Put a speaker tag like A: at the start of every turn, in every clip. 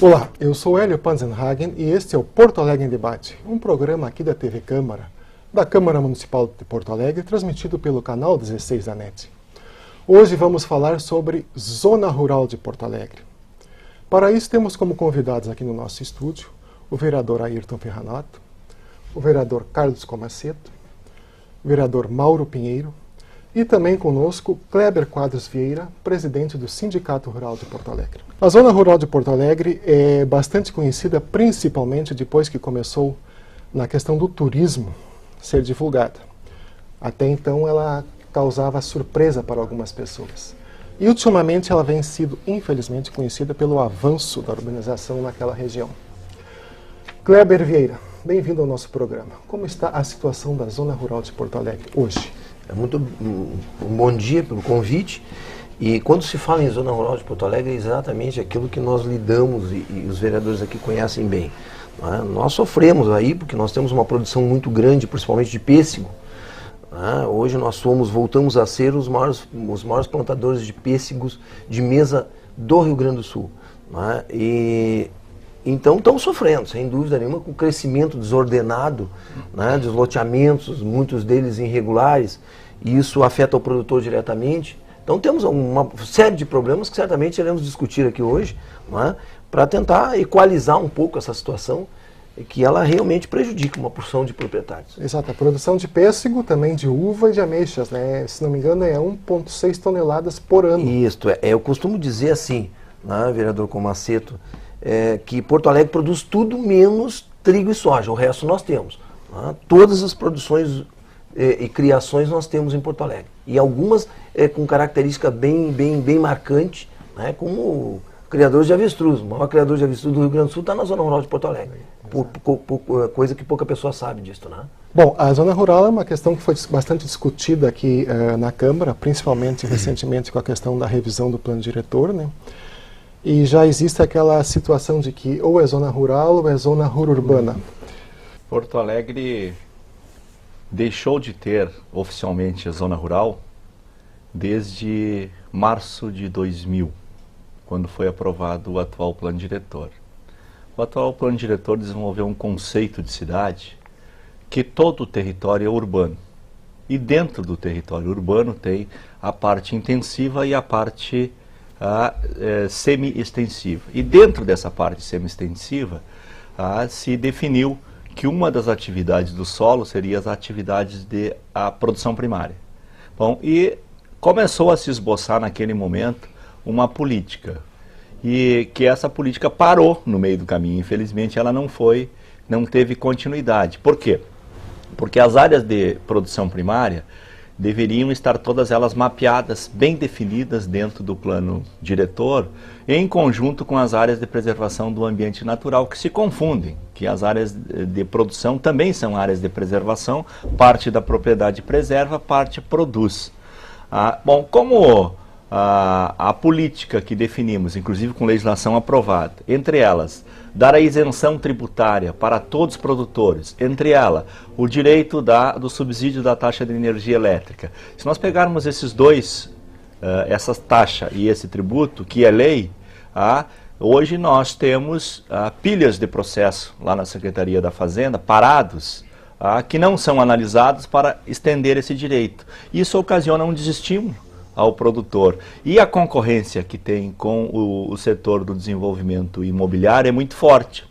A: Olá, eu sou Hélio Panzenhagen e este é o Porto Alegre em Debate, um programa aqui da TV Câmara, da Câmara Municipal de Porto Alegre, transmitido pelo canal 16 da NET. Hoje vamos falar sobre Zona Rural de Porto Alegre. Para isso temos como convidados aqui no nosso estúdio o vereador Ayrton Ferranato, o vereador Carlos Comaceto, o vereador Mauro Pinheiro e também conosco Kleber Quadros Vieira, presidente do Sindicato Rural de Porto Alegre. A Zona Rural de Porto Alegre é bastante conhecida principalmente depois que começou na questão do turismo ser divulgada. Até então ela causava surpresa para algumas pessoas. E ultimamente ela vem sido, infelizmente, conhecida pelo avanço da urbanização naquela região. Kleber Vieira, bem-vindo ao nosso programa. Como está a situação da Zona Rural de Porto Alegre hoje?
B: Um bom dia pelo convite. E quando se fala em Zona Rural de Porto Alegre, é exatamente aquilo que nós lidamos e os vereadores aqui conhecem bem. Nós sofremos aí porque nós temos uma produção muito grande, principalmente de pêssego. Hoje nós voltamos a ser os maiores plantadores de pêssegos de mesa do Rio Grande do Sul. E então estamos sofrendo, sem dúvida nenhuma, com o crescimento desordenado, dos loteamentos, muitos deles irregulares, e isso afeta o produtor diretamente. Então temos uma série de problemas que certamente iremos discutir aqui hoje, para tentar equalizar um pouco essa situação, que ela realmente prejudica uma porção de proprietários.
A: Exato, a produção de pêssego, também de uva e de ameixas, se não me engano é 1,6 toneladas por ano.
B: Isso, eu costumo dizer assim, vereador Comaceto, que Porto Alegre produz tudo menos trigo e soja, o resto nós temos. Todas as produções e criações nós temos em Porto Alegre. E algumas com característica bem marcante, como criadores de avestruz. O maior criador de avestruz do Rio Grande do Sul está na Zona Rural de Porto Alegre. Coisa que pouca pessoa sabe disso,
A: Bom, a Zona Rural é uma questão que foi bastante discutida aqui na Câmara, principalmente recentemente com a questão da revisão do plano diretor, E já existe aquela situação de que ou é zona rural ou é zona urbana.
C: Porto Alegre deixou de ter oficialmente a zona rural desde março de 2000, quando foi aprovado o atual plano diretor. O atual plano diretor desenvolveu um conceito de cidade que todo o território é urbano. E dentro do território urbano tem a parte intensiva e a parte semi-extensiva. E dentro dessa parte semi-extensiva se definiu que uma das atividades do solo seria as atividades de produção primária. Bom, e começou a se esboçar naquele momento uma política, e que essa política parou no meio do caminho. Infelizmente ela não teve continuidade. Por quê? Porque as áreas de produção primária deveriam estar todas elas mapeadas, bem definidas dentro do plano diretor, em conjunto com as áreas de preservação do ambiente natural, que se confundem, que as áreas de produção também são áreas de preservação, parte da propriedade preserva, parte produz. Bom, como a política que definimos, inclusive com legislação aprovada, entre elas, dar a isenção tributária para todos os produtores, entre ela, o direito do subsídio da taxa de energia elétrica. Se nós pegarmos esses dois, essa taxa e esse tributo, que é lei, hoje nós temos pilhas de processo lá na Secretaria da Fazenda, parados, que não são analisados para estender esse direito. Isso ocasiona um desestímulo ao produtor. E a concorrência que tem com o setor do desenvolvimento imobiliário é muito forte.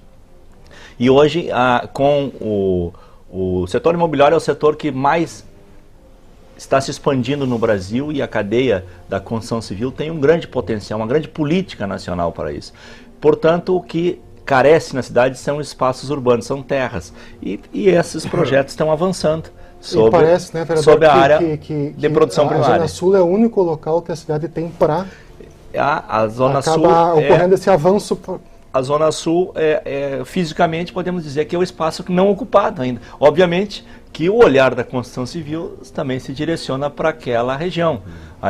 C: E hoje, com o setor imobiliário é o setor que mais está se expandindo no Brasil, e a cadeia da construção civil tem um grande potencial, uma grande política nacional para isso. Portanto, o que carece na cidade são espaços urbanos, são terras. E esses projetos estão avançando sobre,
A: parece, vereador,
C: sobre a área de produção primária.
A: A Zona Sul é o único local que a cidade tem para
C: a Zona Sul
A: ocorrendo esse avanço
C: a Zona Sul, fisicamente, podemos dizer que é o espaço não ocupado ainda. Obviamente que o olhar da construção civil também se direciona para aquela região.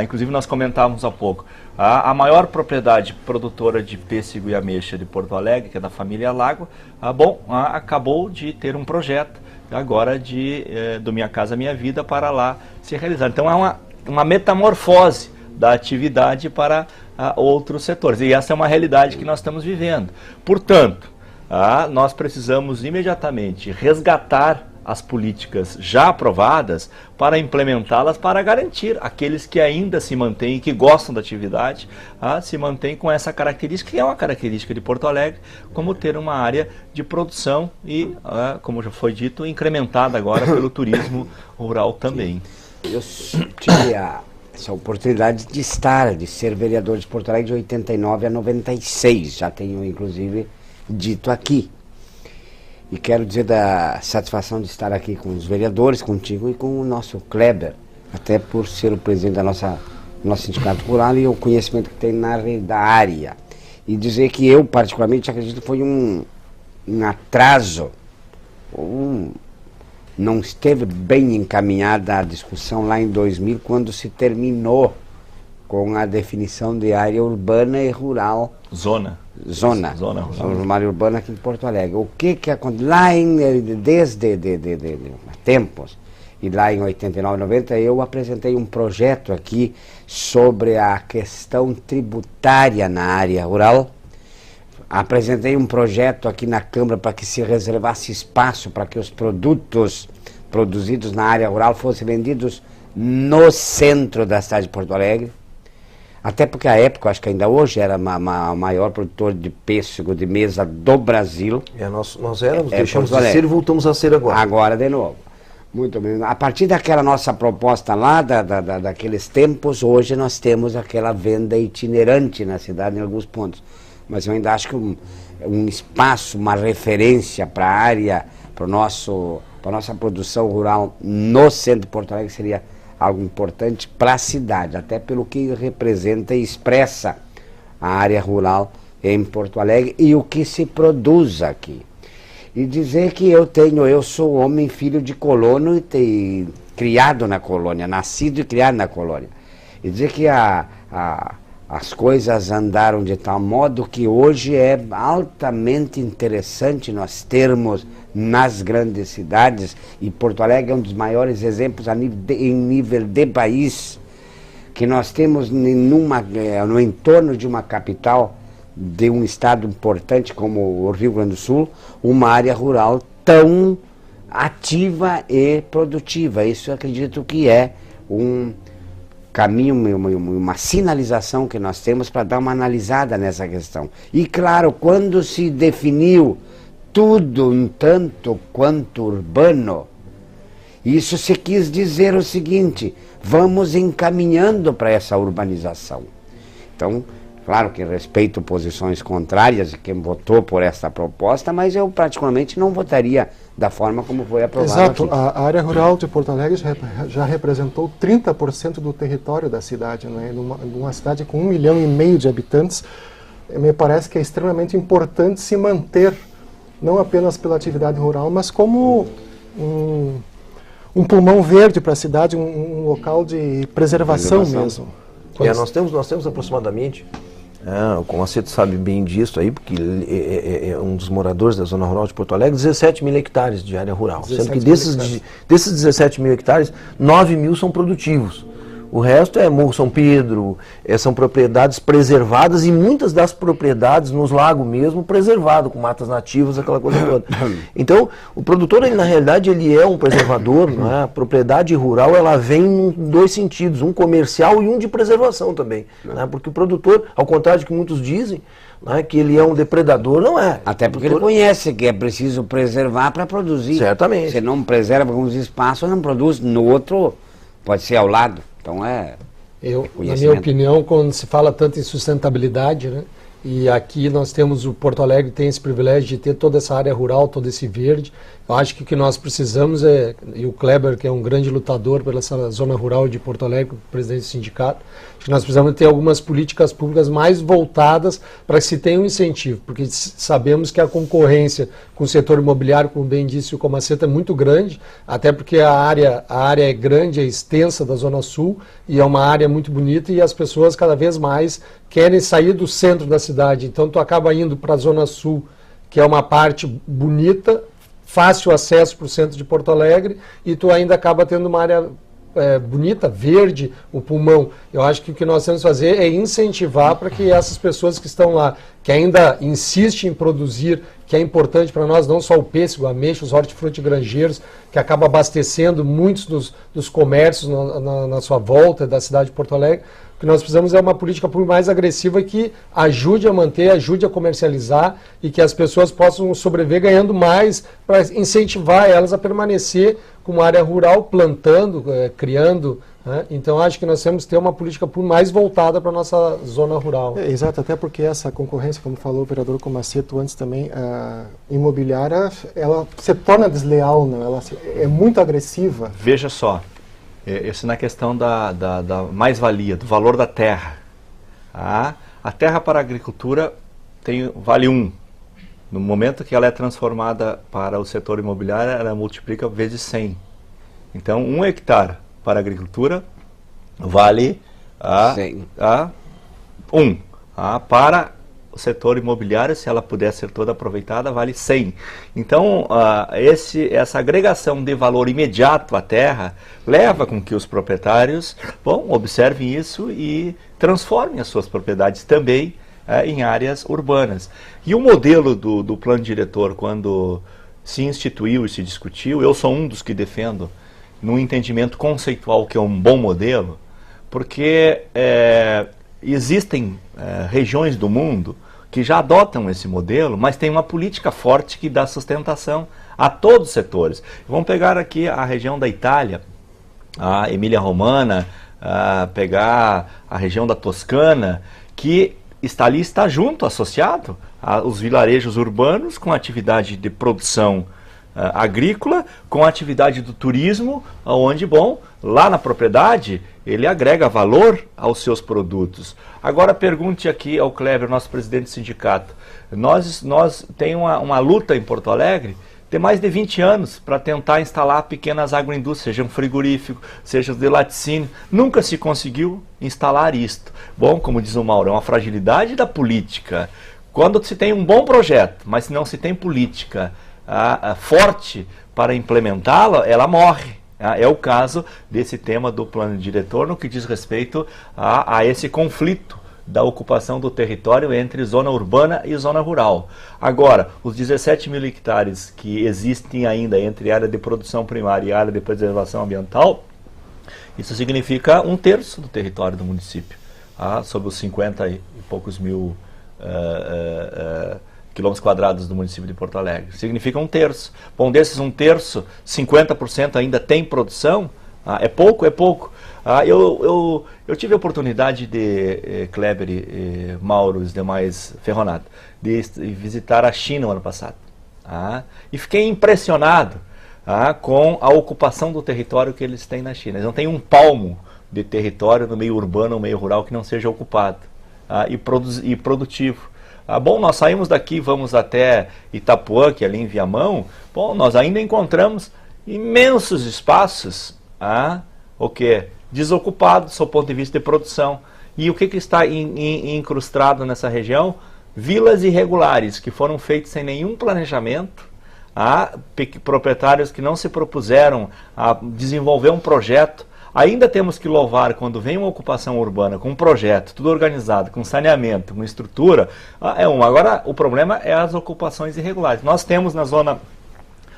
C: Inclusive, nós comentávamos há pouco, a maior propriedade produtora de pêssego e ameixa de Porto Alegre, que é da família Lago, acabou de ter um projeto agora do Minha Casa Minha Vida para lá se realizar. Então, há uma metamorfose da atividade para outros setores. E essa é uma realidade que nós estamos vivendo. Portanto, nós precisamos imediatamente resgatar as políticas já aprovadas para implementá-las, para garantir aqueles que ainda se mantêm e que gostam da atividade, se mantêm com essa característica, que é uma característica de Porto Alegre, como ter uma área de produção e, como já foi dito, incrementada agora pelo turismo rural também.
D: Eu tive essa oportunidade de ser vereador de Porto Alegre de 89 a 96, já tenho inclusive dito aqui. E quero dizer da satisfação de estar aqui com os vereadores, contigo e com o nosso Kleber, até por ser o presidente do nosso sindicato rural e o conhecimento que tem da área. E dizer que eu, particularmente, acredito que foi um atraso, não esteve bem encaminhada a discussão lá em 2000, quando se terminou com a definição de área urbana e rural. Zona área urbana aqui em Porto Alegre. O que aconteceu? Lá desde tempos, e lá em 89, 90, eu apresentei um projeto aqui sobre a questão tributária na área rural. Apresentei um projeto aqui na Câmara para que se reservasse espaço para que os produtos produzidos na área rural fossem vendidos no centro da cidade de Porto Alegre. Até porque à época, acho que ainda hoje, era o maior produtor de pêssego de mesa do Brasil.
B: Nós éramos, deixamos de ser e voltamos a ser agora.
D: Agora de novo. Muito bem. A partir daquela nossa proposta lá, daqueles tempos, hoje nós temos aquela venda itinerante na cidade em alguns pontos. Mas eu ainda acho que um espaço, uma referência para a área, para a nossa produção rural no centro de Porto Alegre seria algo importante para a cidade, até pelo que representa e expressa a área rural em Porto Alegre e o que se produz aqui. E dizer que eu sou homem, filho de colono e criado na colônia, nascido e criado na colônia. E dizer que as coisas andaram de tal modo que hoje é altamente interessante nós termos nas grandes cidades, e Porto Alegre é um dos maiores exemplos em nível de país, que nós temos no entorno de uma capital, de um estado importante como o Rio Grande do Sul, uma área rural tão ativa e produtiva. Isso eu acredito que é um caminho, uma sinalização que nós temos para dar uma analisada nessa questão. E claro, quando se definiu tudo um tanto quanto urbano, isso se quis dizer o seguinte: vamos encaminhando para essa urbanização. Então, claro que respeito posições contrárias de quem votou por essa proposta, mas eu particularmente não votaria da forma como foi aprovado.
A: Exato,
D: aqui.
A: A área rural de Porto Alegre já representou 30% do território da cidade, né? Numa cidade com 1,5 milhão de habitantes, me parece que é extremamente importante se manter, não apenas pela atividade rural, mas como um pulmão verde para a cidade, um local de preservação mesmo.
B: Nós temos aproximadamente, o Macedo sabe bem disso aí, porque é um dos moradores da zona rural de Porto Alegre, 17 mil hectares de área rural. Sendo que desses 17 mil hectares, 9 mil são produtivos. O resto é Morro São Pedro, são propriedades preservadas, e muitas das propriedades nos lagos mesmo preservado, com matas nativas, aquela coisa toda. Então, o produtor, ele, na realidade, ele é um preservador, não é? A propriedade rural, ela vem em dois sentidos, um comercial e um de preservação também. Né? Porque o produtor, ao contrário do que muitos dizem, né, que ele é um depredador, não é.
D: Até porque ele conhece que é preciso preservar para produzir.
B: Certamente.
D: Se não preserva alguns espaços, não produz. No outro, pode ser ao lado. Então na minha opinião, quando se fala tanto em sustentabilidade, né,
E: E aqui nós temos, o Porto Alegre tem esse privilégio de ter toda essa área rural, todo esse verde. Eu acho que o que nós precisamos e o Kleber, que é um grande lutador pela essa zona rural de Porto Alegre, presidente do sindicato, acho que nós precisamos ter algumas políticas públicas mais voltadas para que se tenha um incentivo, porque sabemos que a concorrência com o setor imobiliário, como bem disse o Comaceta, é muito grande, até porque a área é grande, é extensa da Zona Sul, e é uma área muito bonita, e as pessoas cada vez mais querem sair do centro da cidade. Então tu acaba indo para a Zona Sul, que é uma parte bonita, fácil acesso para o centro de Porto Alegre, e tu ainda acaba tendo uma área bonita, verde, o pulmão. Eu acho que o que nós temos que fazer é incentivar para que essas pessoas que estão lá, que ainda insistem em produzir, que é importante para nós, não só o pêssego, a ameixa, os hortifruti granjeiros, que acaba abastecendo muitos dos comércios na sua volta da cidade de Porto Alegre. O que nós precisamos é uma política pública mais agressiva que ajude a manter, ajude a comercializar e que as pessoas possam sobreviver ganhando mais para incentivar elas a permanecer com uma área rural, plantando, criando. Né? Então acho que nós temos que ter uma política pública mais voltada para a nossa zona rural.
A: Exato, até porque essa concorrência, como falou o vereador Comaceto antes também, a imobiliária, ela se torna desleal, não? Ela é muito agressiva.
C: Veja só. Isso na questão da mais-valia, do valor da terra. A terra para a agricultura vale 1. No momento que ela é transformada para o setor imobiliário, ela multiplica vezes 100. Então, 1 hectare para a agricultura vale 1. Para o setor imobiliário, se ela puder ser toda aproveitada, vale 100. Então, essa agregação de valor imediato à terra leva com que os proprietários observem isso e transformem as suas propriedades também em áreas urbanas. E o modelo do plano diretor, quando se instituiu e se discutiu, eu sou um dos que defendo, num entendimento conceitual que é um bom modelo, porque existem regiões do mundo que já adotam esse modelo, mas tem uma política forte que dá sustentação a todos os setores. Vamos pegar aqui a região da Itália, a Emília-Romana, pegar a região da Toscana, que está junto, associado aos vilarejos urbanos com atividade de produção agrícola, com a atividade do turismo, onde, lá na propriedade, ele agrega valor aos seus produtos. Agora pergunte aqui ao Kleber, nosso presidente do sindicato. Nós temos uma luta em Porto Alegre de mais de 20 anos para tentar instalar pequenas agroindústrias, seja um frigorífico, seja de laticínio. Nunca se conseguiu instalar isto. Como diz o Mauro, é uma fragilidade da política. Quando se tem um bom projeto, mas se não se tem política forte para implementá-la, ela morre. É o caso desse tema do plano diretor no que diz respeito a esse conflito da ocupação do território entre zona urbana e zona rural. Agora, os 17 mil hectares que existem ainda entre área de produção primária e área de preservação ambiental, isso significa 1/3 do território do município, sobre os 50 e poucos mil quilômetros quadrados do município de Porto Alegre. Significa 1/3. Desses 1/3, 50% ainda tem produção. É pouco? É pouco. Eu tive a oportunidade de, Kleber, Mauro e os demais Ferronato, de visitar a China no ano passado. E fiquei impressionado com a ocupação do território que eles têm na China. Eles não têm um palmo de território no meio urbano ou meio rural que não seja ocupado e produtivo. Nós saímos daqui, vamos até Itapuã, que é ali em Viamão. Nós ainda encontramos imensos espaços desocupados do ponto de vista de produção. E o que está incrustado nessa região? Vilas irregulares que foram feitas sem nenhum planejamento, proprietários que não se propuseram a desenvolver um projeto. Ainda temos que louvar quando vem uma ocupação urbana com um projeto, tudo organizado, com saneamento, com estrutura. Agora o problema é as ocupações irregulares. Nós temos na zona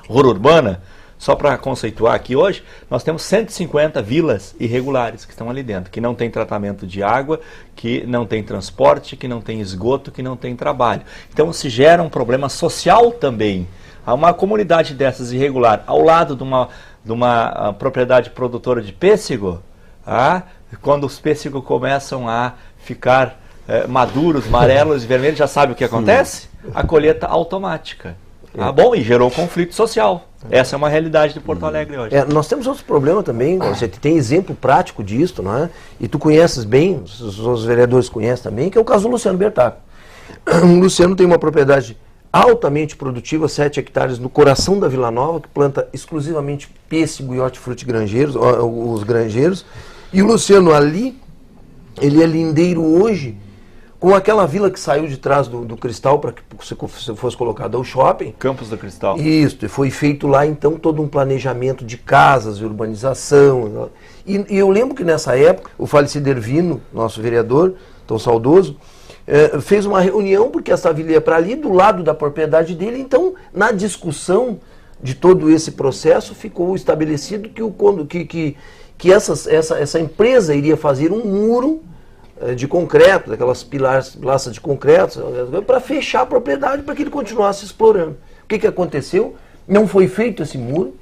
C: rural-urbana, só para conceituar aqui hoje, nós temos 150 vilas irregulares que estão ali dentro, que não tem tratamento de água, que não tem transporte, que não tem esgoto, que não tem trabalho. Então se gera um problema social também. Há uma comunidade dessas irregular ao lado de uma propriedade produtora de pêssego, quando os pêssegos começam a ficar maduros, amarelos e vermelhos, já sabe o que acontece? A colheita automática. Bom, e gerou conflito social. Essa é uma realidade de Porto Alegre hoje.
B: Nós temos outros problemas também, você tem exemplo prático disso, não é? E tu conheces bem, os vereadores conhecem também, que é o caso do Luciano Bertaco. O Luciano tem uma propriedade altamente produtiva, 7 hectares no coração da Vila Nova, que planta exclusivamente pêssego e hortifruti granjeiros, os granjeiros. E o Luciano ali, ele é lindeiro hoje, com aquela vila que saiu de trás do Cristal para que fosse colocado o shopping.
C: Campos do Cristal.
B: Isso, e foi feito lá então todo um planejamento de casas, de urbanização. E eu lembro que nessa época, o falecido Ervino, nosso vereador, tão saudoso, fez uma reunião, porque essa vila ia para ali, do lado da propriedade dele. Então, na discussão de todo esse processo, ficou estabelecido que essa empresa iria fazer um muro de concreto, daquelas pilastras de concreto, para fechar a propriedade, para que ele continuasse explorando. O que aconteceu? Não foi feito esse muro.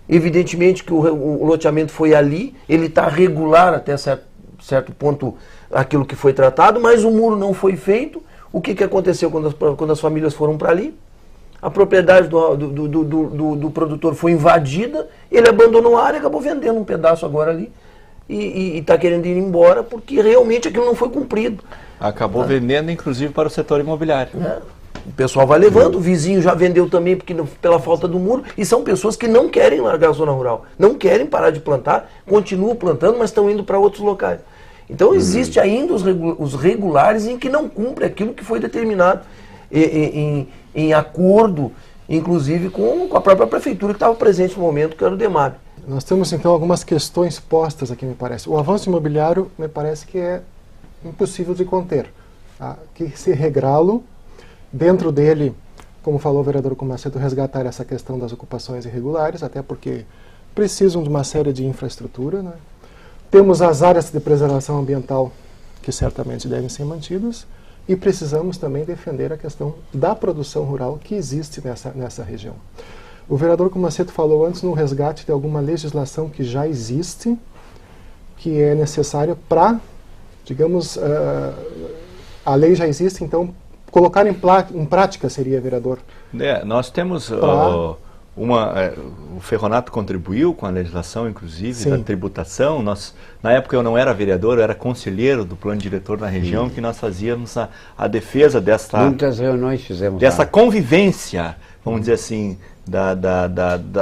B: Evidentemente que o loteamento foi ali, ele está regular até certo ponto aquilo que foi tratado, mas o muro não foi feito. O que aconteceu quando as famílias foram para ali? A propriedade do produtor foi invadida, ele abandonou a área e acabou vendendo um pedaço agora ali. E está querendo ir embora porque realmente aquilo não foi cumprido.
C: Acabou vendendo, inclusive, para o setor imobiliário.
B: O pessoal vai levando, o vizinho já vendeu também pela falta do muro, e são pessoas que não querem largar a zona rural, não querem parar de plantar, continuam plantando, mas estão indo para outros locais. Então existe ainda os regulares em que não cumpre aquilo que foi determinado em acordo, inclusive com a própria prefeitura que estava presente no momento, que era o DEMAB.
A: Nós temos então algumas questões postas aqui, me parece. O avanço imobiliário me parece que é impossível de conter. Que se regrá-lo, dentro dele, como falou o vereador Comaceto, resgatar essa questão das ocupações irregulares, até porque precisam de uma série de infraestrutura, né? Temos as áreas de preservação ambiental, que certamente devem ser mantidas, e precisamos também defender a questão da produção rural que existe nessa região. O vereador Comaceto falou antes no resgate de alguma legislação que já existe, que é necessária para, digamos, a lei já existe, então colocar em prática seria, vereador.
C: Nós temos o Ferronato contribuiu com a legislação, inclusive,
A: Sim.
C: da tributação. Na época eu não era vereador, eu era conselheiro do plano diretor na região, que nós fazíamos a defesa
D: Muitas reuniões fizemos
C: dessa
D: lá.
C: Convivência, vamos dizer assim,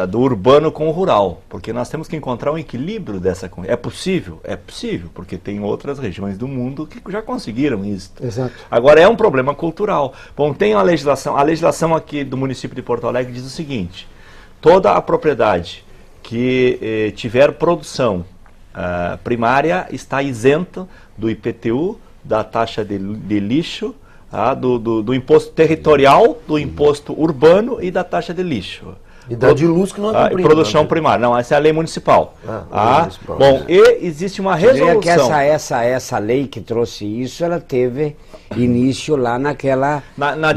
C: do urbano com o rural, porque nós temos que encontrar um equilíbrio dessa coisa. É possível, porque tem outras regiões do mundo que já conseguiram isso.
A: Exato.
C: Agora é um problema cultural. Bom, tem a legislação aqui do município de Porto Alegre diz o seguinte: toda a propriedade que tiver produção primária está isenta do IPTU, da taxa de lixo, do imposto territorial, do imposto urbano e da taxa de lixo.
B: E da de luz que não é cumprida.
C: Produção primária. Não, essa é a lei municipal.
B: Lei municipal.
C: Bom, e existe uma resolução.
D: Que essa lei que trouxe isso, ela teve início lá naquela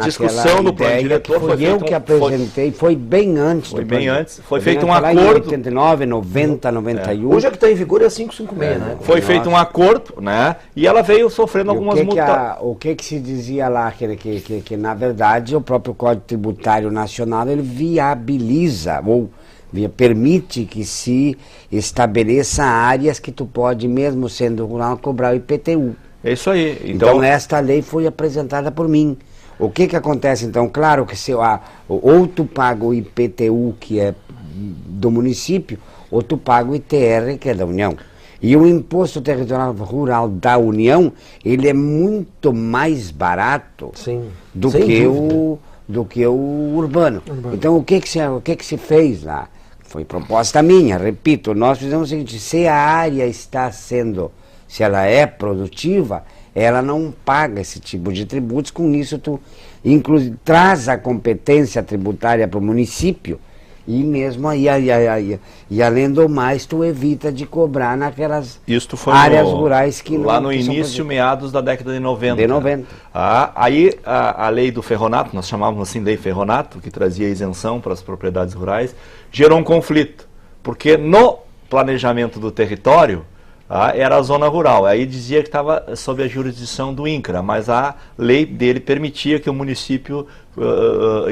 C: discussão do plano diretor.
D: Foi eu que apresentei, foi bem antes.
C: Foi bem antes. Foi feito um acordo.
D: Em 89, 90, 91.
B: Hoje a que está em vigor é a 556, né?
C: Foi feito um acordo, né? E ela veio sofrendo algumas multas.
D: O que se dizia lá, que na verdade o próprio Código Tributário Nacional, ele viabiliza ou permite que se estabeleça áreas que tu pode, mesmo sendo rural, cobrar o IPTU.
C: É isso aí.
D: Então esta lei foi apresentada por mim. O que acontece então? Claro que ou tu paga o IPTU, que é do município, ou tu paga o ITR, que é da União. E o Imposto Territorial Rural da União, ele é muito mais barato do que o urbano. Então o que se fez lá? Foi proposta minha, repito, nós fizemos o seguinte: se a área se ela é produtiva, ela não paga esse tipo de tributos. Com isso tu inclusive traz a competência tributária para o município, e mesmo aí, e além do mais, tu evita de cobrar naquelas áreas rurais que
C: lá no início, meados da década de 90.
D: De 90.
C: Aí a lei do Ferronato, nós chamávamos assim lei Ferronato, que trazia isenção para as propriedades rurais, gerou um conflito, porque no planejamento do território, era a zona rural. Aí dizia que estava sob a jurisdição do INCRA, mas a lei dele permitia que o município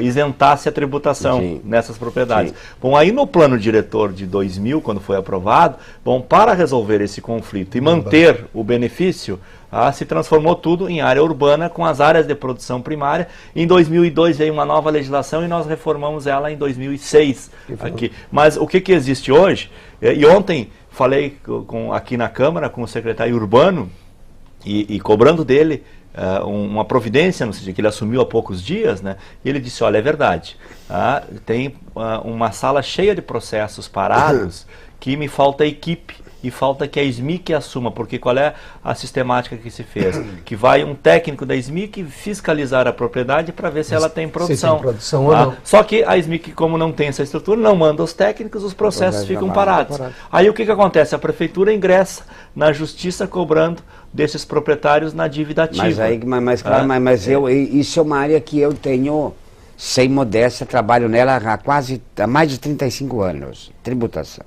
C: isentasse a tributação nessas propriedades. Sim. Bom, aí no plano diretor de 2000, quando foi aprovado, bom, para resolver esse conflito e manter o benefício, se transformou tudo em área urbana com as áreas de produção primária. Em 2002 veio uma nova legislação e nós reformamos ela em 2006 aqui. Mas o que existe hoje? E ontem falei aqui na Câmara com o secretário urbano e cobrando dele uma providência, no sentido que ele assumiu há poucos dias, né? E ele disse, olha, é verdade, tem uma sala cheia de processos parados que me falta equipe e falta que a SMIC assuma, porque qual é a sistemática que se fez? Que vai um técnico da SMIC fiscalizar a propriedade para ver se ela tem produção.
E: Se tem produção ou não.
C: Só que a SMIC, como não tem essa estrutura, não manda os técnicos, os processos ficam parados. Aí o que acontece? A prefeitura ingressa na justiça cobrando desses proprietários na dívida ativa.
D: Mas isso é uma área que eu tenho, sem modéstia, trabalho nela há mais de 35 anos, tributação.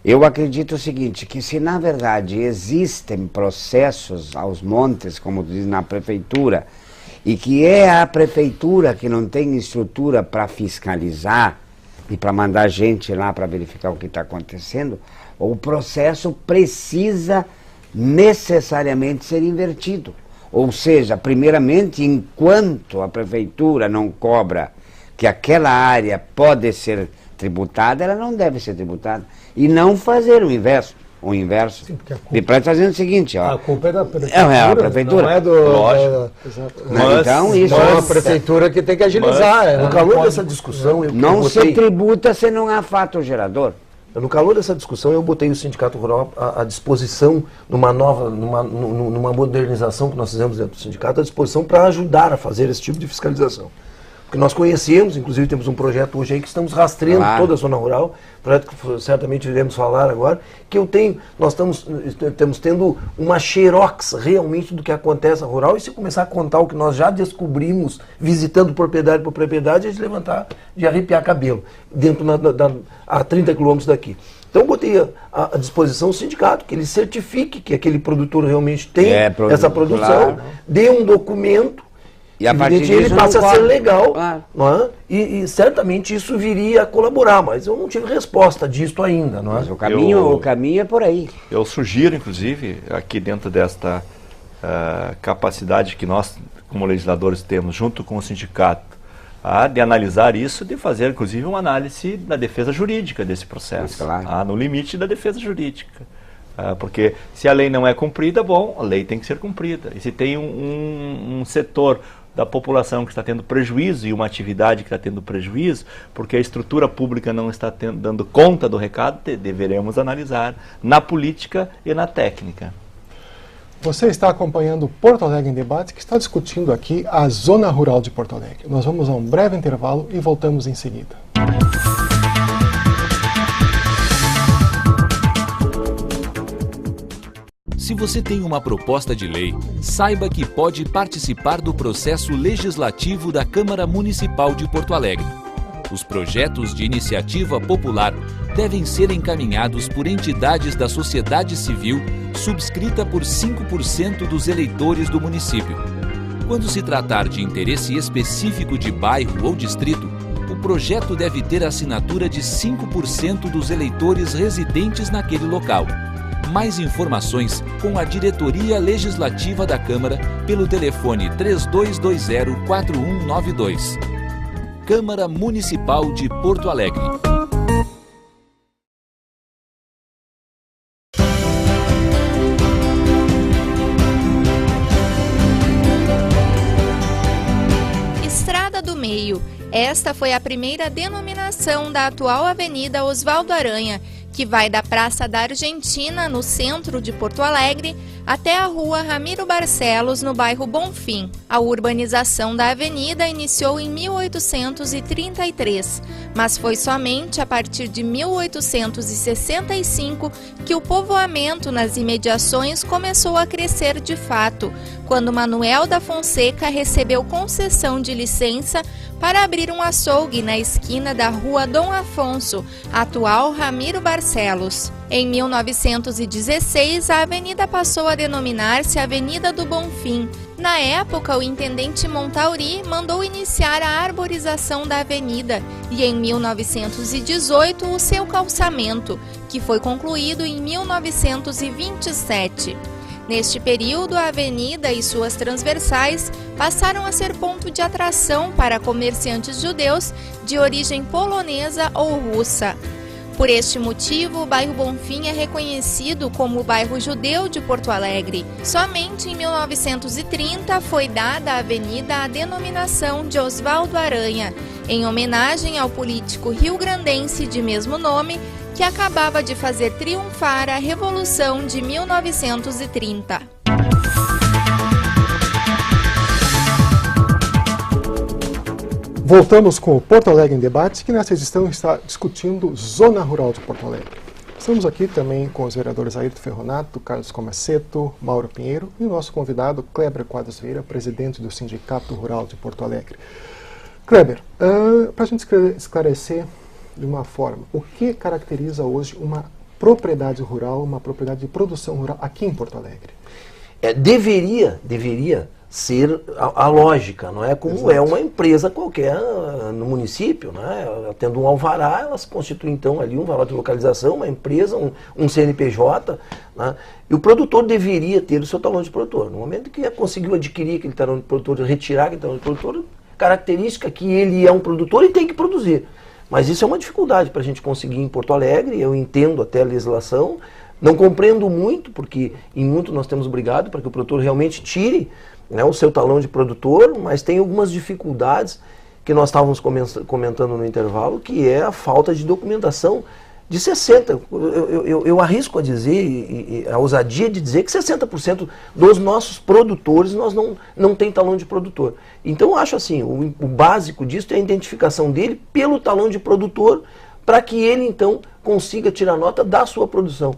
D: Eu acredito o seguinte, que se na verdade existem processos aos montes, como diz na prefeitura, e que é a prefeitura que não tem estrutura para fiscalizar e para mandar gente lá para verificar o que está acontecendo, o processo precisa necessariamente ser invertido. Ou seja, primeiramente, enquanto a prefeitura não cobra que aquela área pode ser tributada, ela não deve ser tributada. E não fazer o inverso. Sim, me parece fazendo o seguinte, ó.
E: A culpa é da prefeitura.
D: A prefeitura.
E: Não é do...
C: Lógico.
E: Então, isso é a prefeitura que tem que agilizar.
B: No calor dessa discussão...
D: Se tributa se não há fato gerador.
B: No calor dessa discussão, eu botei o Sindicato Rural à disposição, numa modernização que nós fizemos dentro do sindicato, à disposição para ajudar a fazer esse tipo de fiscalização. Porque nós conhecemos, inclusive temos um projeto hoje aí que estamos rastreando toda a zona rural, projeto que certamente iremos falar agora, que nós estamos tendo uma xerox realmente do que acontece na rural, e se começar a contar o que nós já descobrimos, visitando propriedade por propriedade, é de levantar, de arrepiar cabelo, dentro a 30 quilômetros daqui. Então eu botei à disposição o sindicato, que ele certifique que aquele produtor realmente tem essa produção, dê um documento,
D: e a partir disso
B: ele passa a ser legal, não é? E certamente isso viria a colaborar, mas eu não tive resposta disso ainda. Não é?
D: Mas o caminho é por aí.
C: Eu sugiro, inclusive, aqui dentro desta capacidade que nós, como legisladores, temos, junto com o sindicato, de analisar isso, de fazer, inclusive, uma análise da defesa jurídica desse processo, no limite da defesa jurídica. Porque se a lei não é cumprida, bom, a lei tem que ser cumprida. E se tem um setor da população que está tendo prejuízo e uma atividade que está tendo prejuízo, porque a estrutura pública não está dando conta do recado, deveremos analisar na política e na técnica.
A: Você está acompanhando o Porto Alegre em Debate, que está discutindo aqui a Zona Rural de Porto Alegre. Nós vamos a um breve intervalo e voltamos em seguida.
F: Se você tem uma proposta de lei, saiba que pode participar do processo legislativo da Câmara Municipal de Porto Alegre. Os projetos de iniciativa popular devem ser encaminhados por entidades da sociedade civil subscrita por 5% dos eleitores do município. Quando se tratar de interesse específico de bairro ou distrito, o projeto deve ter a assinatura de 5% dos eleitores residentes naquele local. Mais informações com a Diretoria Legislativa da Câmara pelo telefone 3220-4192. Câmara Municipal de Porto Alegre.
G: Estrada do Meio. Esta foi a primeira denominação da atual Avenida Osvaldo Aranha, que vai da Praça da Argentina, no centro de Porto Alegre, até a Rua Ramiro Barcelos, no bairro Bonfim. A urbanização da avenida iniciou em 1833, mas foi somente a partir de 1865 que o povoamento nas imediações começou a crescer de fato, quando Manuel da Fonseca recebeu concessão de licença para abrir um açougue na esquina da Rua Dom Afonso, atual Ramiro Barcelos. Em 1916, a avenida passou a denominar-se Avenida do Bonfim. Na época, o intendente Montauri mandou iniciar a arborização da avenida e, em 1918, o seu calçamento, que foi concluído em 1927. Neste período, a avenida e suas transversais passaram a ser ponto de atração para comerciantes judeus de origem polonesa ou russa. Por este motivo, o bairro Bonfim é reconhecido como o bairro judeu de Porto Alegre. Somente em 1930 foi dada à avenida a denominação de Osvaldo Aranha, em homenagem ao político rio-grandense de mesmo nome, que acabava de fazer triunfar a Revolução de 1930.
A: Voltamos com o Porto Alegre em Debate, que nessa edição está discutindo Zona Rural de Porto Alegre. Estamos aqui também com os vereadores Ayrton Ferronato, Carlos Comaceto, Mauro Pinheiro e o nosso convidado, Kleber Quadros Vieira, presidente do Sindicato Rural de Porto Alegre. Kleber, para a gente esclarecer de uma forma, o que caracteriza hoje uma propriedade rural, uma propriedade de produção rural aqui em Porto Alegre?
B: Deveria ser a lógica, não é? Como Exato. É uma empresa qualquer no município, né? Tendo um alvará, ela se constitui então ali um valor de localização, uma empresa, um CNPJ, né? E o produtor deveria ter o seu talão de produtor. No momento que conseguiu adquirir aquele talão de produtor, retirar aquele talão de produtor, característica que ele é um produtor e tem que produzir. Mas isso é uma dificuldade para a gente conseguir em Porto Alegre, eu entendo até a legislação, não compreendo muito, porque em muito nós temos brigado para que o produtor realmente tire, né, o seu talão de produtor, mas tem algumas dificuldades que nós estávamos comentando no intervalo, que é a falta de documentação de 60%. Eu arrisco a dizer, a ousadia de dizer que 60% dos nossos produtores nós não tem talão de produtor. Então eu acho assim, o básico disso é a identificação dele pelo talão de produtor, para que ele então consiga tirar nota da sua produção.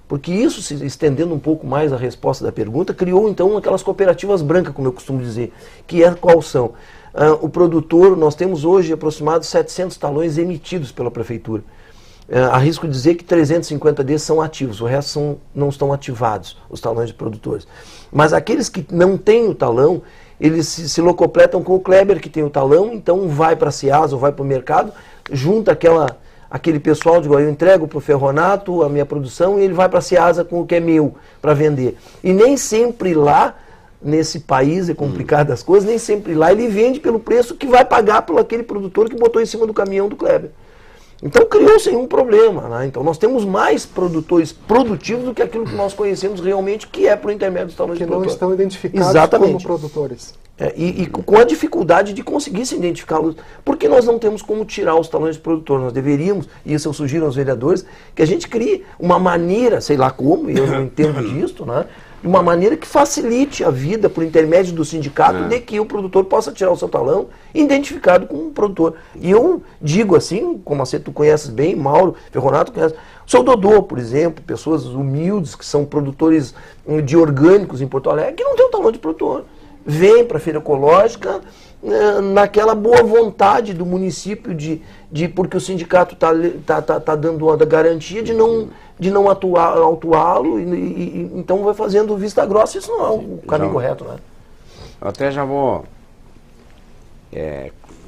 B: Porque isso, se estendendo um pouco mais a resposta da pergunta, criou então aquelas cooperativas brancas, como eu costumo dizer, que quais são? O produtor, nós temos hoje aproximadamente 700 talões emitidos pela prefeitura. Arrisco dizer que 350 desses são ativos, o resto não estão ativados, os talões de produtores. Mas aqueles que não têm o talão, eles se locopletam com o Kleber, que tem o talão, então vai para a Ceasa ou vai para o mercado, junta aquele pessoal, digo, eu entrego para o Ferronato a minha produção e ele vai para a Ceasa com o que é meu, para vender. E nem sempre lá, nesse país é complicado as coisas, nem sempre lá ele vende pelo preço que vai pagar por aquele produtor que botou em cima do caminhão do Kleber. Então criou-se um problema, né? Então nós temos mais produtores produtivos do que aquilo que nós conhecemos realmente, que é por intermédio dos talões de produtor.
A: Que não estão identificados
B: Exatamente.
A: Como produtores.
B: E com a dificuldade de conseguir se identificá-los, porque nós não temos como tirar os talões de produtor. Nós deveríamos, e isso eu sugiro aos vereadores, que a gente crie uma maneira, sei lá como, eu não entendo disso, né? Uma maneira que facilite a vida por intermédio do sindicato de que o produtor possa tirar o seu talão identificado como um produtor. E eu digo assim, como você tu conheces bem, Mauro Ferronato conhece, o seu Dodô, por exemplo, pessoas humildes que são produtores de orgânicos em Porto Alegre, que não tem o talão de produtor. Vem para a feira ecológica naquela boa vontade do município porque o sindicato tá dando a garantia de não autuá-lo e então vai fazendo vista grossa. Isso não é o caminho correto, né?
D: Eu até já vou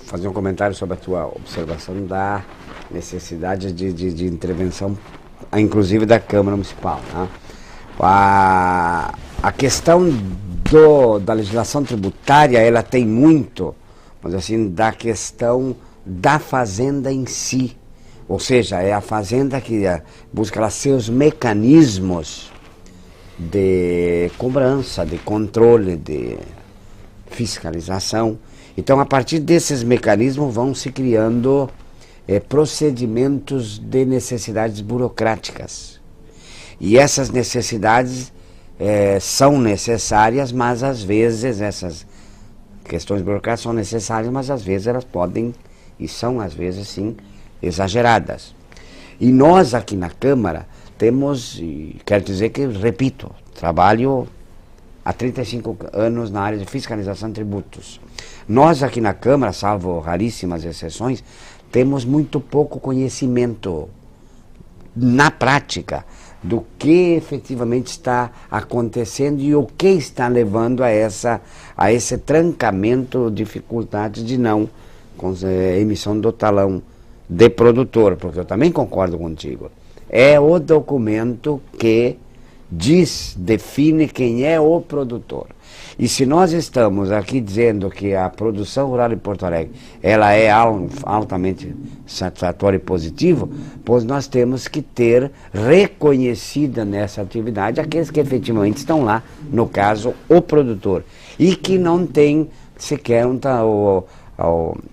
D: fazer um comentário sobre a tua observação da necessidade de intervenção, inclusive da Câmara Municipal, né? A questão da legislação tributária, ela tem muito, mas assim, da questão da fazenda em si. Ou seja, é a fazenda que busca seus mecanismos de cobrança, de controle, de fiscalização. Então, a partir desses mecanismos vão se criando procedimentos de necessidades burocráticas. E essas necessidades são necessárias, mas às vezes essas questões burocráticas são necessárias, mas às vezes elas podem, e são às vezes sim, exageradas. E nós aqui na Câmara temos, e quero dizer que, repito, trabalho há 35 anos na área de fiscalização de tributos. Nós aqui na Câmara, salvo raríssimas exceções, temos muito pouco conhecimento na prática do que efetivamente está acontecendo e o que está levando a esse trancamento, dificuldades de não emissão do talão de produtor, porque eu também concordo contigo. É o documento que define quem é o produtor. E se nós estamos aqui dizendo que a produção rural em Porto Alegre ela é altamente satisfatória e positiva, pois nós temos que ter reconhecida nessa atividade aqueles que efetivamente estão lá, no caso, o produtor, e que não tem sequer o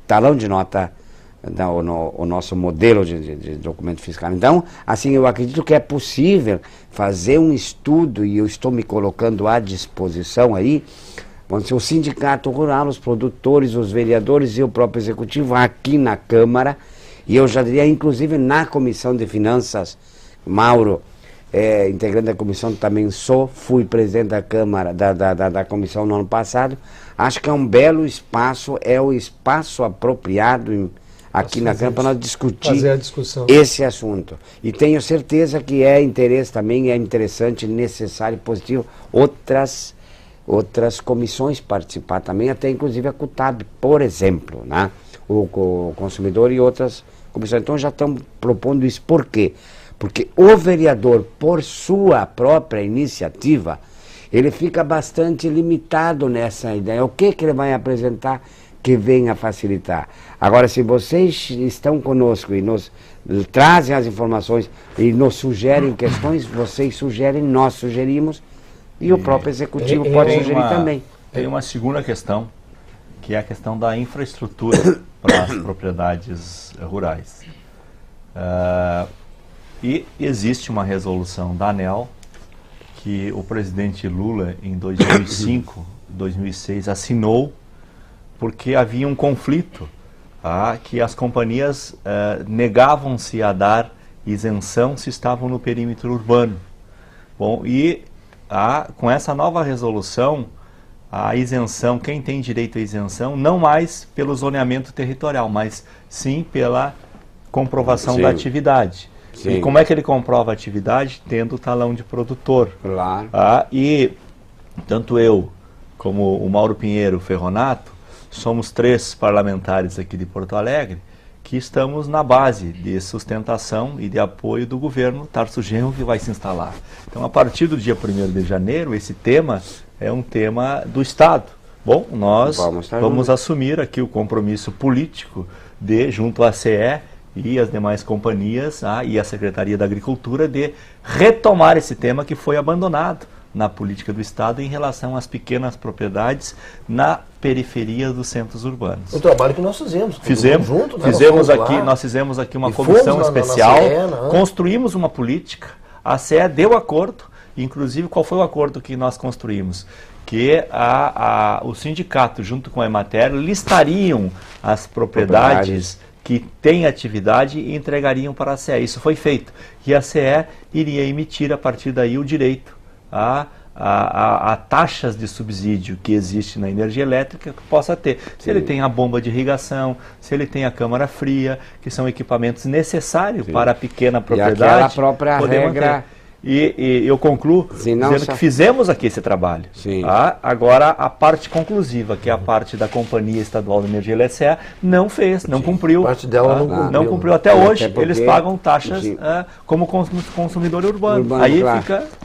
D: talão de nota, o nosso modelo de documento fiscal. Então, assim, eu acredito que é possível fazer um estudo, e eu estou me colocando à disposição aí, vamos dizer, o sindicato rural, os produtores, os vereadores e o próprio executivo aqui na Câmara, e eu já diria, inclusive na Comissão de Finanças, Mauro, integrante da comissão também fui presidente da Câmara, da comissão no ano passado, acho que é um belo espaço, é o espaço apropriado aqui na Câmara para nós discutir esse assunto. E tenho certeza que é interesse também, é interessante, necessário, positivo, outras comissões participar também, até inclusive a CUTAB, por exemplo, né? O consumidor e outras comissões. Então já estamos propondo isso. Por quê? Porque o vereador, por sua própria iniciativa, ele fica bastante limitado nessa ideia. O que ele vai apresentar que venha facilitar? Agora, se vocês estão conosco e nos trazem as informações e nos sugerem questões, vocês sugerem, nós sugerimos, e o próprio executivo pode sugerir também.
C: Tem uma segunda questão, que é a questão da infraestrutura para as propriedades rurais. E existe uma resolução da ANEEL que o presidente Lula, em 2005, 2006, assinou, porque havia um conflito, que as companhias negavam-se a dar isenção se estavam no perímetro urbano. Bom, e com essa nova resolução, a isenção, quem tem direito à isenção, não mais pelo zoneamento territorial, mas sim pela comprovação da atividade. Sim. E como é que ele comprova a atividade? Tendo o talão de produtor.
D: Claro.
C: E tanto eu como o Mauro Pinheiro Ferronato, somos 3 parlamentares aqui de Porto Alegre que estamos na base de sustentação e de apoio do governo Tarso Genro, que vai se instalar. Então, a partir do dia 1º de janeiro, esse tema é um tema do Estado. Bom, nós vamos assumir aqui o compromisso político junto à CE e as demais companhias e a Secretaria da Agricultura de retomar esse tema que foi abandonado na política do Estado em relação às pequenas propriedades na periferia dos centros urbanos.
B: O trabalho que nós fizemos. Junto, né?
C: Nós fizemos aqui uma comissão especial, construímos uma política, a CE deu acordo, inclusive qual foi o acordo que nós construímos? Que o sindicato, junto com a Emater, listariam as propriedades que têm atividade e entregariam para a CE. Isso foi feito. E a CE iria emitir a partir daí o direito a taxas de subsídio que existe na energia elétrica que possa ter. Se ele tem a bomba de irrigação, se ele tem a câmara fria, que são equipamentos necessários para a pequena propriedade.
D: E aquela própria regra.
C: E eu concluo dizendo que fizemos aqui esse trabalho. Agora, a parte conclusiva, que é a parte da Companhia Estadual de Energia Elétrica, não fez, não cumpriu.
B: A parte dela
C: não cumpriu. Até hoje, eles pagam taxas como consumidor urbano.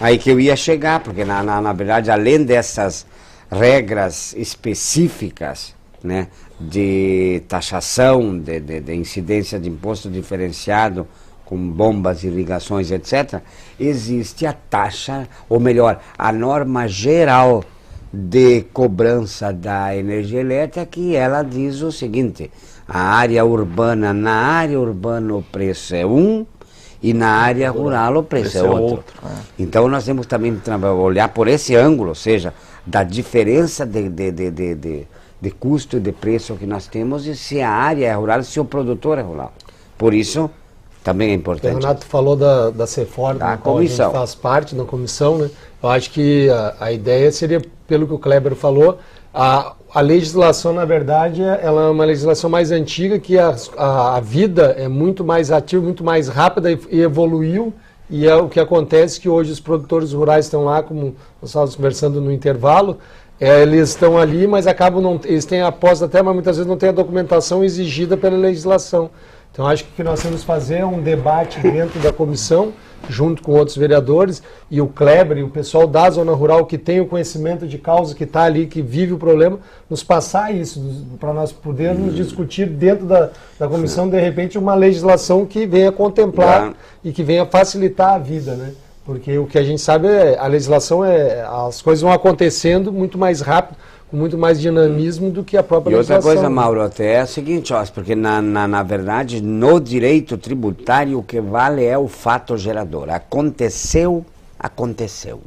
D: Aí que eu ia chegar, porque na verdade, além dessas regras específicas, né, de taxação, de incidência de imposto diferenciado, com bombas, irrigações, etc., existe a taxa, ou melhor, a norma geral de cobrança da energia elétrica, que ela diz o seguinte: na área urbana o preço é um, e na área rural o preço é outro. Então nós temos também que olhar por esse ângulo, ou seja, da diferença de custo e de preço que nós temos, e se a área é rural, se o produtor é rural. Por isso, também é importante.
E: O Renato falou da CEFOR, da qual a gente faz parte da comissão, né? Eu acho que a ideia seria, pelo que o Kleber falou, a A legislação, na verdade, ela é uma legislação mais antiga, que a vida é muito mais ativa, muito mais rápida e evoluiu. E é o que acontece que hoje os produtores rurais estão lá, como nós estávamos conversando no intervalo, eles estão ali, mas acabam eles têm a posse da terra, mas muitas vezes não têm a documentação exigida pela legislação. Então acho que o que nós temos que fazer é um debate dentro da comissão, junto com outros vereadores, e o Kleber e o pessoal da zona rural que tem o conhecimento de causa, que está ali, que vive o problema, nos passar isso, para nós podermos discutir dentro da comissão, de repente, uma legislação que venha contemplar e que venha facilitar a vida, né? Porque o que a gente sabe a legislação as coisas vão acontecendo muito mais rápido, com muito mais dinamismo do que a própria legislação.
D: E outra coisa, Mauro, até é a seguinte, ó, porque na verdade, no direito tributário, o que vale é o fato gerador. Aconteceu, aconteceu.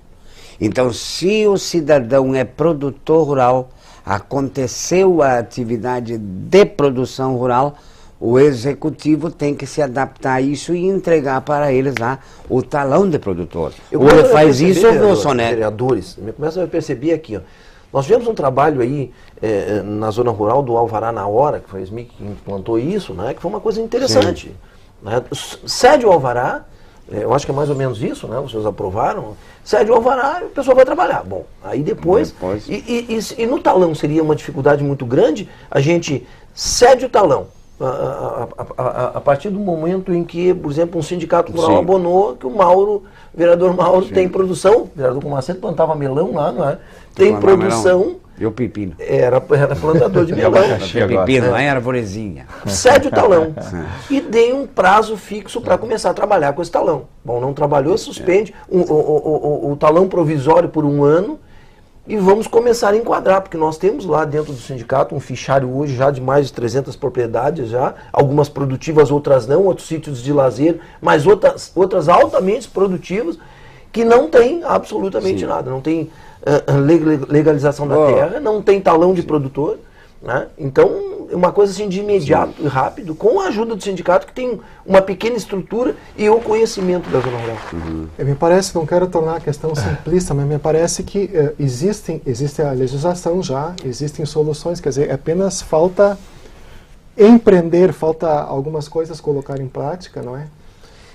D: Então, se o cidadão é produtor rural, aconteceu a atividade de produção rural, o executivo tem que se adaptar a isso e entregar para eles lá o talão de produtor. Ou ele faz isso ou não, Soné?
B: Vereadores, começa a perceber aqui, ó. Nós tivemos um trabalho aí na zona rural do Alvará na Hora, que foi a SMIC que implantou isso, né, que foi uma coisa interessante. Né? Cede o Alvará, eu acho que é mais ou menos isso, né, vocês aprovaram, cede o Alvará e o pessoal vai trabalhar. Bom, aí depois e no talão seria uma dificuldade muito grande, a gente cede o talão. A partir do momento em que, por exemplo, um sindicato rural abonou que o vereador Mauro tem produção, o vereador Comaceto plantava melão lá, não é? Tem produção. Melão.
D: E o pepino.
B: Era plantador de melão.
D: Pepino, lá em arvorezinha.
B: Cede o talão. E dei um prazo fixo para começar a trabalhar com esse talão. Bom, não trabalhou, suspende o talão provisório por 1 ano. E vamos começar a enquadrar, porque nós temos lá dentro do sindicato um fichário hoje já de mais de 300 propriedades já, algumas produtivas, outras não, outros sítios de lazer, mas outras altamente produtivas que não tem absolutamente nada, não tem legalização da terra, não tem talão de produtor, né? Então é uma coisa assim de imediato e rápido, com a ajuda do sindicato que tem uma pequena estrutura e o conhecimento da zona rural.
A: Me parece, não quero tornar a questão simplista, mas me parece que existe a legislação já, existem soluções, quer dizer, apenas falta empreender, falta algumas coisas colocar em prática, não é?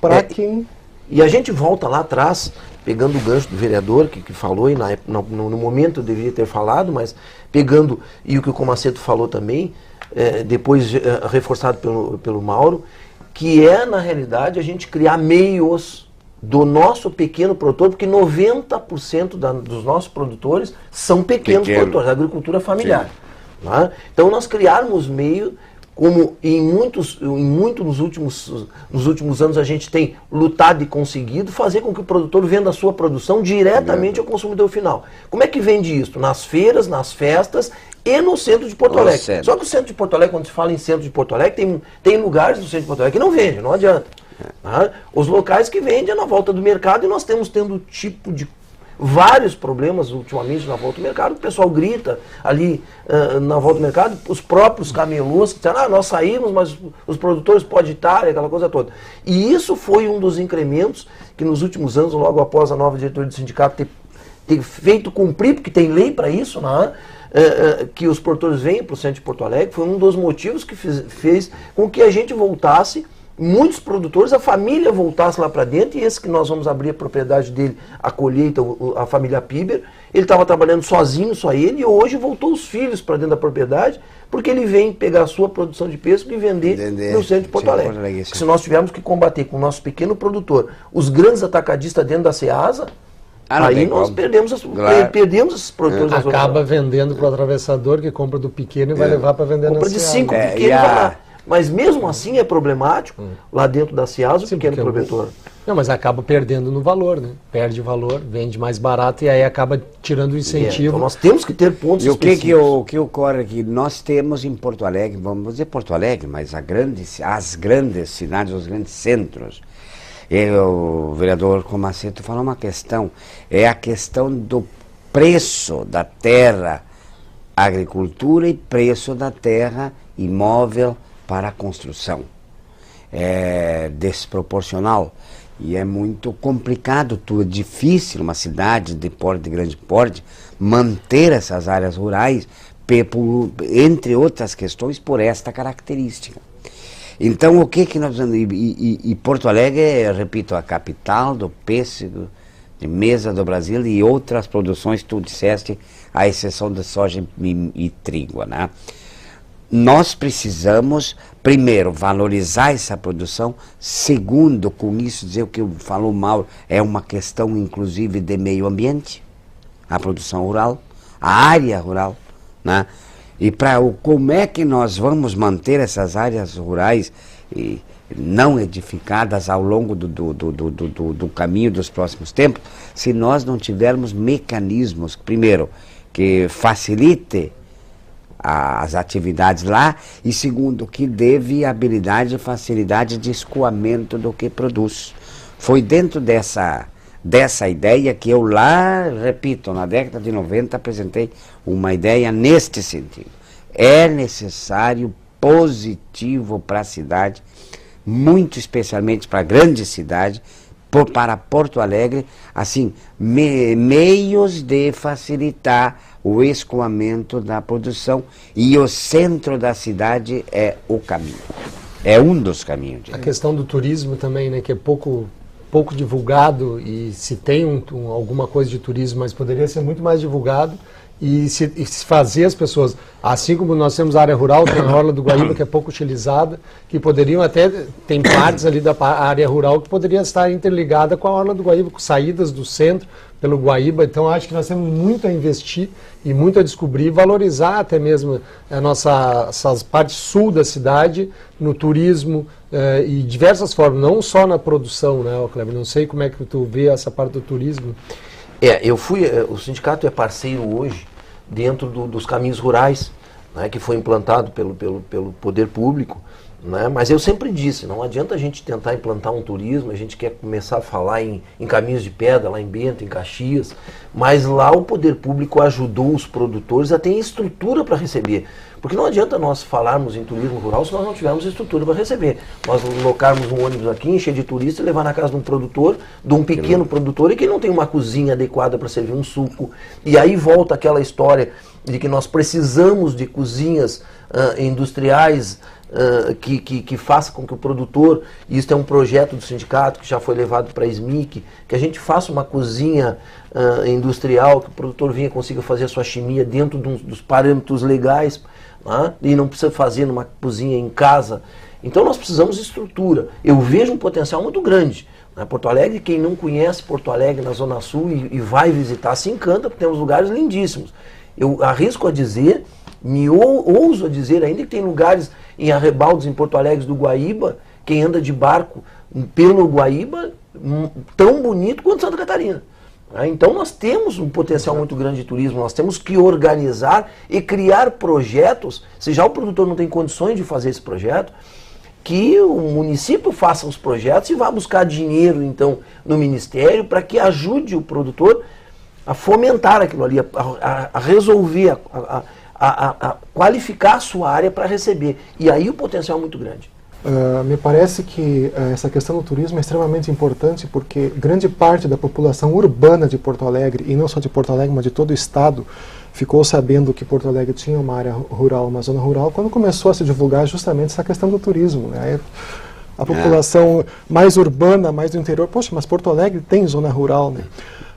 A: Para quem...
B: E a gente volta lá atrás, pegando o gancho do vereador que falou, e no momento eu deveria ter falado, mas pegando, e o que o Comaceto falou também, depois reforçado pelo Mauro, que na realidade, a gente criar meios do nosso pequeno produtor, porque 90% dos nossos produtores são pequenos produtores, da agricultura familiar. Né? Então, nós criarmos meios, como nos últimos anos a gente tem lutado e conseguido, fazer com que o produtor venda a sua produção diretamente ao consumidor final. Como é que vende isso? Nas feiras, nas festas e no centro de Porto Alegre. Só que o centro de Porto Alegre, quando se fala em centro de Porto Alegre, tem lugares no centro de Porto Alegre que não vende, não adianta. Tá? Os locais que vendem é na volta do mercado, e nós temos tendo vários problemas ultimamente na volta do mercado. O pessoal grita ali na volta do mercado, os próprios camelôs que disseram, nós saímos, mas os produtores podem estar, aquela coisa toda. E isso foi um dos incrementos que nos últimos anos, logo após a nova diretoria do sindicato ter feito cumprir, porque tem lei para isso, né? Que os produtores venham para o centro de Porto Alegre, foi um dos motivos que fez com que a gente voltasse, muitos produtores, a família voltasse lá para dentro, e esse que nós vamos abrir a propriedade dele, a colheita, a família Piber, ele estava trabalhando sozinho, só ele, e hoje voltou os filhos para dentro da propriedade, porque ele vem pegar a sua produção de pêssego e vender no centro de Porto Alegre. Se nós tivermos que combater com o nosso pequeno produtor, os grandes atacadistas dentro da Ceasa, aí nós perdemos esses produtores.
E: Acaba vendendo para o atravessador, que compra do pequeno e vai levar para vender na Ceasa.
B: Compra de 5 pequenos, vai lá. Mas mesmo assim é problemático lá dentro da Ceasa o pequeno produtor.
E: Não, mas acaba perdendo no valor, né? Perde valor, vende mais barato e aí acaba tirando o incentivo.
B: Então nós temos que ter pontos
D: específicos. O que ocorre aqui? Nós temos em Porto Alegre, vamos dizer Porto Alegre, mas as grandes cidades, os grandes centros. O vereador Comaceto falou uma questão, é a questão do preço da terra, agricultura, e preço da terra imóvel para a construção. É desproporcional e é muito complicado, é difícil uma cidade de grande porte manter essas áreas rurais entre outras questões, por esta característica. Então, o que nós... E Porto Alegre, repito, a capital do pêssego de mesa do Brasil e outras produções, tu disseste, à exceção de soja e trigo, né? Nós precisamos, primeiro, valorizar essa produção. Segundo, com isso, dizer o que falou Mauro, é uma questão, inclusive, de meio ambiente, a produção rural, a área rural, né? E como é que nós vamos manter essas áreas rurais não edificadas ao longo do caminho dos próximos tempos, se nós não tivermos mecanismos, primeiro, que facilite as atividades lá, e segundo, que dê viabilidade e facilidade de escoamento do que produz. Foi dentro dessa ideia que eu lá, repito, na década de 90 apresentei uma ideia neste sentido. É necessário positivo para a cidade, muito especialmente para a grande cidade, para Porto Alegre, assim, meios de facilitar o escoamento da produção, e o centro da cidade é o caminho. É um dos caminhos.
E: A questão do turismo também, né, que é pouco divulgado, e se tem alguma coisa de turismo, mas poderia ser muito mais divulgado, e se fazer as pessoas, assim como nós temos a área rural, tem a Orla do Guaíba, que é pouco utilizada, que poderiam até, tem partes ali da área rural que poderia estar interligada com a Orla do Guaíba, com saídas do centro pelo Guaíba. Então acho que nós temos muito a investir e muito a descobrir, valorizar até mesmo essas partes sul da cidade, no turismo e diversas formas, não só na produção, né, Kleber? Não sei como é que tu vê essa parte do turismo.
B: O sindicato é parceiro hoje dentro dos caminhos rurais, né, que foi implantado pelo poder público, né, mas eu sempre disse, não adianta a gente tentar implantar um turismo, a gente quer começar a falar em caminhos de pedra, lá em Bento, em Caxias, mas lá o poder público ajudou os produtores a ter estrutura para receber. Porque não adianta nós falarmos em turismo rural se nós não tivermos estrutura para receber. Nós locarmos um ônibus aqui, encher de turista e levar na casa de um produtor, de um pequeno produtor, e que não tem uma cozinha adequada para servir um suco. E aí volta aquela história de que nós precisamos de cozinhas industriais que façam com que o produtor, e isso é um projeto do sindicato que já foi levado para a SMIC, que a gente faça uma cozinha industrial, que o produtor venha e consiga fazer a sua chimia dentro dos parâmetros legais, e não precisa fazer numa cozinha em casa. Então nós precisamos de estrutura. Eu vejo um potencial muito grande. Porto Alegre, quem não conhece Porto Alegre na Zona Sul e vai visitar, se encanta, porque temos lugares lindíssimos. Eu arrisco a dizer, ouso a dizer ainda, que tem lugares em arrebaldos em Porto Alegre do Guaíba, quem anda de barco pelo Guaíba, tão bonito quanto Santa Catarina. Então nós temos um potencial muito grande de turismo, nós temos que organizar e criar projetos. Se já o produtor não tem condições de fazer esse projeto, que o município faça os projetos e vá buscar dinheiro então no Ministério para que ajude o produtor a fomentar aquilo ali, a resolver, a qualificar a sua área para receber. E aí o potencial é muito grande.
A: Me parece que essa questão do turismo é extremamente importante, porque grande parte da população urbana de Porto Alegre, e não só de Porto Alegre, mas de todo o estado, ficou sabendo que Porto Alegre tinha uma área rural, uma zona rural, quando começou a se divulgar justamente essa questão do turismo, né? A população mais urbana, mais do interior, poxa, mas Porto Alegre tem zona rural, né?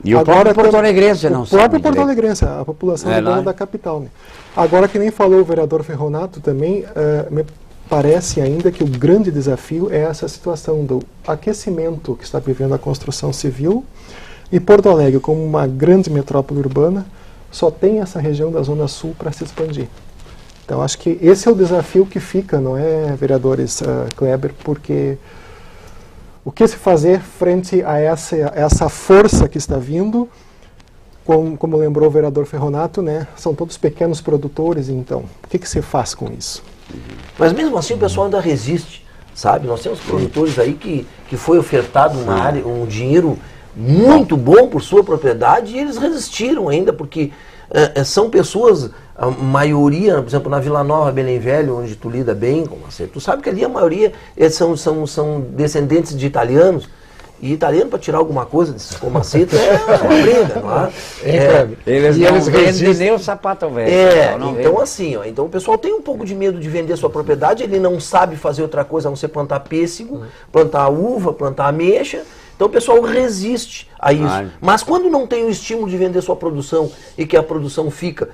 D: E o próprio Porto Alegrense não sabe.
A: O próprio Porto Alegrense, a população urbana da capital, né? Agora, que nem falou o vereador Ferronato também, me parece ainda que o grande desafio é essa situação do aquecimento que está vivendo a construção civil, e Porto Alegre, como uma grande metrópole urbana, só tem essa região da Zona Sul para se expandir. Então, acho que esse é o desafio que fica, não é, vereadores Kleber, porque o que se fazer frente a essa força que está vindo, como lembrou o vereador Ferronato, né, são todos pequenos produtores, então, o que se faz com isso?
B: Mas mesmo assim o pessoal ainda resiste, sabe? Nós temos produtores aí que foi ofertado uma área, um dinheiro muito bom por sua propriedade, e eles resistiram ainda, porque são pessoas, a maioria, por exemplo, na Vila Nova, Belém Velho, onde tu lida bem, tu sabe que ali a maioria são descendentes de italianos, E italiano, para tirar alguma coisa desses comacetos, é uma briga, não é?
D: Eles não vendem nem o sapato velho.
B: Então assim, ó, então o pessoal tem um pouco de medo de vender sua propriedade, ele não sabe fazer outra coisa a não ser plantar pêssego, plantar uva, plantar ameixa. Então o pessoal resiste a isso. Mas quando não tem o estímulo de vender sua produção e que a produção fica...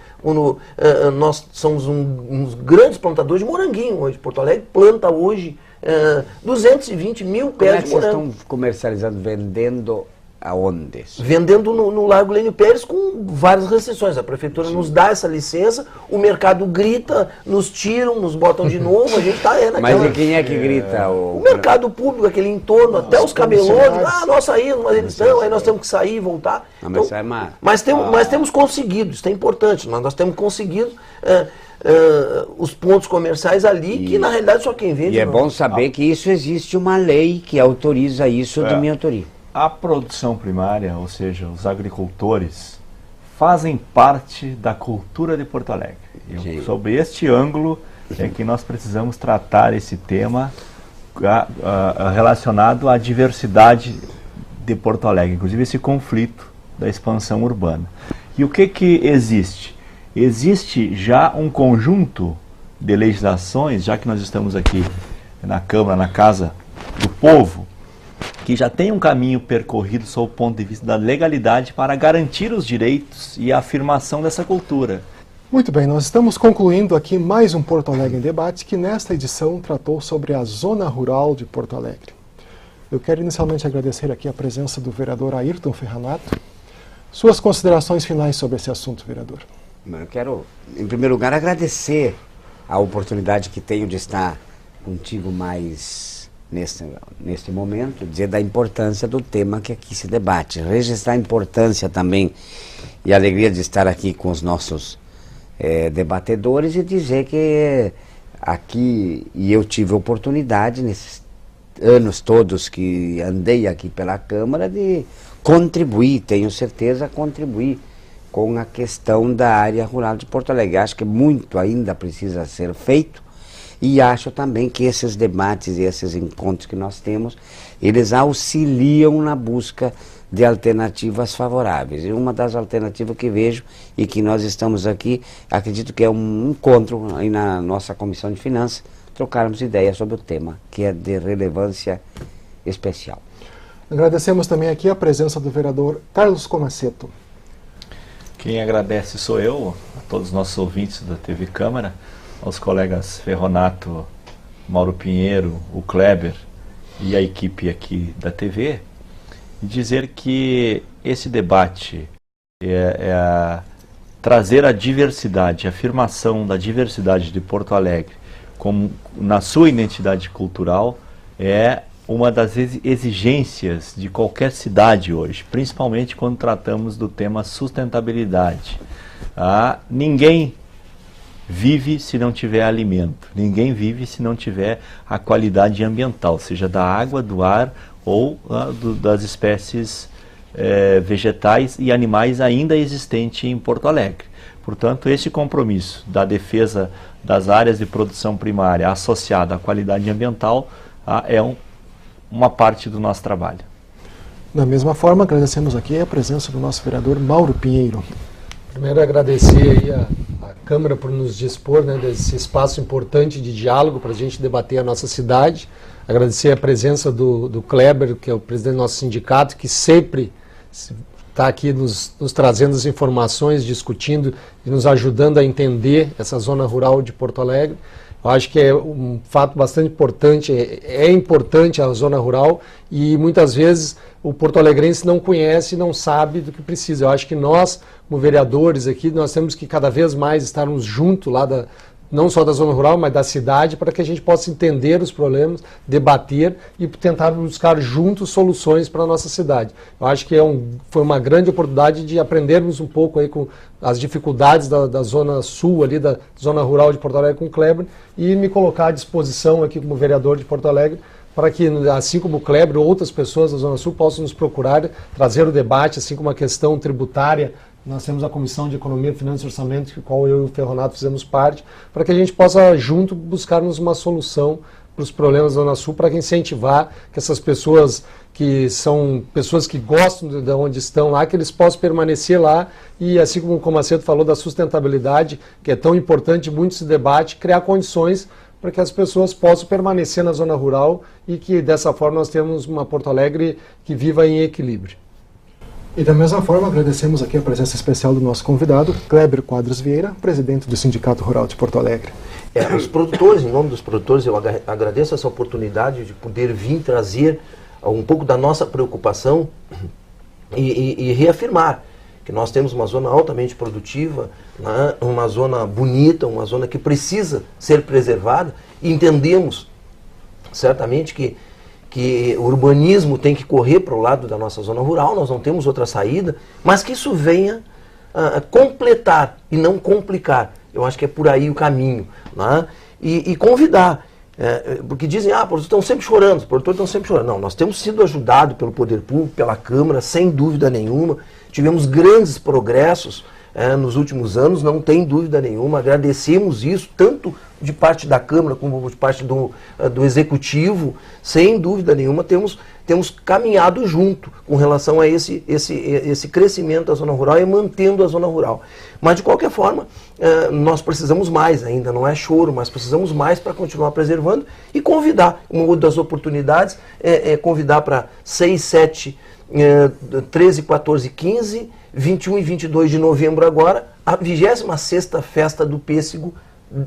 B: nós somos uns grandes plantadores de moranguinho hoje. Porto Alegre planta hoje 220 mil pés de morango.
D: Como é que vocês estão comercializando, vendendo aonde?
B: Vendendo no Largo Lênio Pérez com várias restrições. A prefeitura nos dá essa licença, o mercado grita, nos tiram, nos botam de novo, a gente está naquela...
D: Mas e quem é que grita?
B: O mercado público, aquele entorno, até os cabeludos, nós saímos, mas eles estão, aí nós temos que sair e voltar. Mas temos conseguido, isso é importante, nós temos conseguido os pontos comerciais ali, que na realidade só quem vende...
D: E é bom saber que isso existe uma lei que autoriza isso de minha autoria.
C: A produção primária, ou seja, os agricultores, fazem parte da cultura de Porto Alegre. Sobre este ângulo é que nós precisamos tratar esse tema relacionado à diversidade de Porto Alegre, inclusive esse conflito da expansão urbana. E o que existe? Existe já um conjunto de legislações, já que nós estamos aqui na Câmara, na Casa do Povo, que já tem um caminho percorrido sob o ponto de vista da legalidade para garantir os direitos e a afirmação dessa cultura.
A: Muito bem, nós estamos concluindo aqui mais um Porto Alegre em Debate, que nesta edição tratou sobre a zona rural de Porto Alegre. Eu quero inicialmente agradecer aqui a presença do vereador Ayrton Ferranato. Suas considerações finais sobre esse assunto, vereador.
D: Eu quero, em primeiro lugar, agradecer a oportunidade que tenho de estar contigo mais neste momento, dizer da importância do tema que aqui se debate, registrar a importância também e a alegria de estar aqui com os nossos debatedores e dizer que aqui, e eu tive a oportunidade nesses anos todos que andei aqui pela Câmara de contribuir, tenho certeza, contribuir com a questão da área rural de Porto Alegre. Acho que muito ainda precisa ser feito. E acho também que esses debates e esses encontros que nós temos, eles auxiliam na busca de alternativas favoráveis. E uma das alternativas que vejo e que nós estamos aqui, acredito que é um encontro aí na nossa Comissão de Finanças, trocarmos ideias sobre o tema, que é de relevância especial.
A: Agradecemos também aqui a presença do vereador Carlos Comaceto.
C: Quem agradece sou eu, a todos os nossos ouvintes da TV Câmara, aos colegas Ferronato, Mauro Pinheiro, o Kleber e a equipe aqui da TV, e dizer que esse debate trazer a diversidade, a afirmação da diversidade de Porto Alegre como na sua identidade cultural é uma das exigências de qualquer cidade hoje, principalmente quando tratamos do tema sustentabilidade. Ninguém vive se não tiver alimento, ninguém vive se não tiver a qualidade ambiental, seja da água, do ar ou das espécies vegetais e animais ainda existentes em Porto Alegre. Portanto, esse compromisso da defesa das áreas de produção primária associada à qualidade ambiental é uma parte do nosso trabalho.
A: Da mesma forma, agradecemos aqui a presença do nosso vereador Mauro Pinheiro.
E: Primeiro, agradecer aí a Câmara por nos dispor desse espaço importante de diálogo para a gente debater a nossa cidade. Agradecer a presença do Kleber, que é o presidente do nosso sindicato, que sempre está aqui nos trazendo as informações, discutindo e nos ajudando a entender essa zona rural de Porto Alegre. Eu acho que é um fato bastante importante, é importante a zona rural e muitas vezes o porto-alegrense não conhece, não sabe do que precisa. Eu acho que nós, como vereadores aqui, nós temos que cada vez mais estarmos juntos lá não só da zona rural, mas da cidade, para que a gente possa entender os problemas, debater e tentar buscar juntos soluções para a nossa cidade. Eu acho que foi uma grande oportunidade de aprendermos um pouco aí com as dificuldades da zona sul, ali da zona rural de Porto Alegre com o Kleber, e me colocar à disposição aqui como vereador de Porto Alegre, para que, assim como o Kleber, outras pessoas da Zona Sul possam nos procurar, trazer o debate, assim como a questão tributária. Nós temos a Comissão de Economia, Finanças e Orçamento, que qual eu e o Ferronato fizemos parte, para que a gente possa, junto, buscarmos uma solução para os problemas da Zona Sul, para incentivar que essas pessoas que são pessoas que gostam de onde estão lá, que eles possam permanecer lá e, assim como o Macedo falou da sustentabilidade, que é tão importante, muito se debate, criar condições para que as pessoas possam permanecer na zona rural e que dessa forma nós temos uma Porto Alegre que viva em equilíbrio.
A: E da mesma forma agradecemos aqui a presença especial do nosso convidado, Kleber Quadros Vieira, presidente do Sindicato Rural de Porto Alegre.
B: Os produtores, em nome dos produtores, eu agradeço essa oportunidade de poder vir trazer um pouco da nossa preocupação e reafirmar que nós temos uma zona altamente produtiva, né, uma zona bonita, uma zona que precisa ser preservada, e entendemos certamente que o urbanismo tem que correr para o lado da nossa zona rural, nós não temos outra saída, mas que isso venha completar e não complicar. Eu acho que é por aí o caminho, né? E convidar. Porque dizem, os produtores estão sempre chorando, os produtores estão sempre chorando. Não, nós temos sido ajudados pelo Poder Público, pela Câmara, sem dúvida nenhuma. Tivemos grandes progressos nos últimos anos, não tem dúvida nenhuma. Agradecemos isso, tanto de parte da Câmara como de parte do Executivo. Sem dúvida nenhuma, temos caminhado junto com relação a esse crescimento da zona rural e mantendo a zona rural. Mas, de qualquer forma, nós precisamos mais ainda, não é choro, mas precisamos mais para continuar preservando e convidar. Uma das oportunidades é convidar para 6, 7, 13, 14, 15, 21 e 22 de novembro agora, a 26ª Festa do Pêssego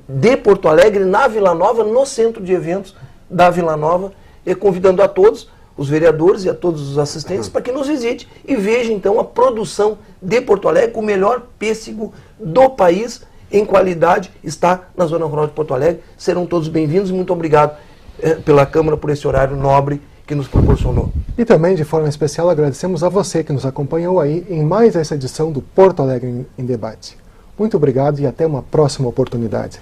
B: de Porto Alegre, na Vila Nova, no centro de eventos da Vila Nova, convidando a todos, os vereadores e a todos os assistentes, para que nos visite e veja então a produção de Porto Alegre, o melhor pêssego do país em qualidade está na Zona Rural de Porto Alegre. Serão todos bem-vindos e muito obrigado pela Câmara por esse horário nobre que nos proporcionou.
A: E também, de forma especial, agradecemos a você que nos acompanhou aí em mais essa edição do Porto Alegre em Debate. Muito obrigado e até uma próxima oportunidade.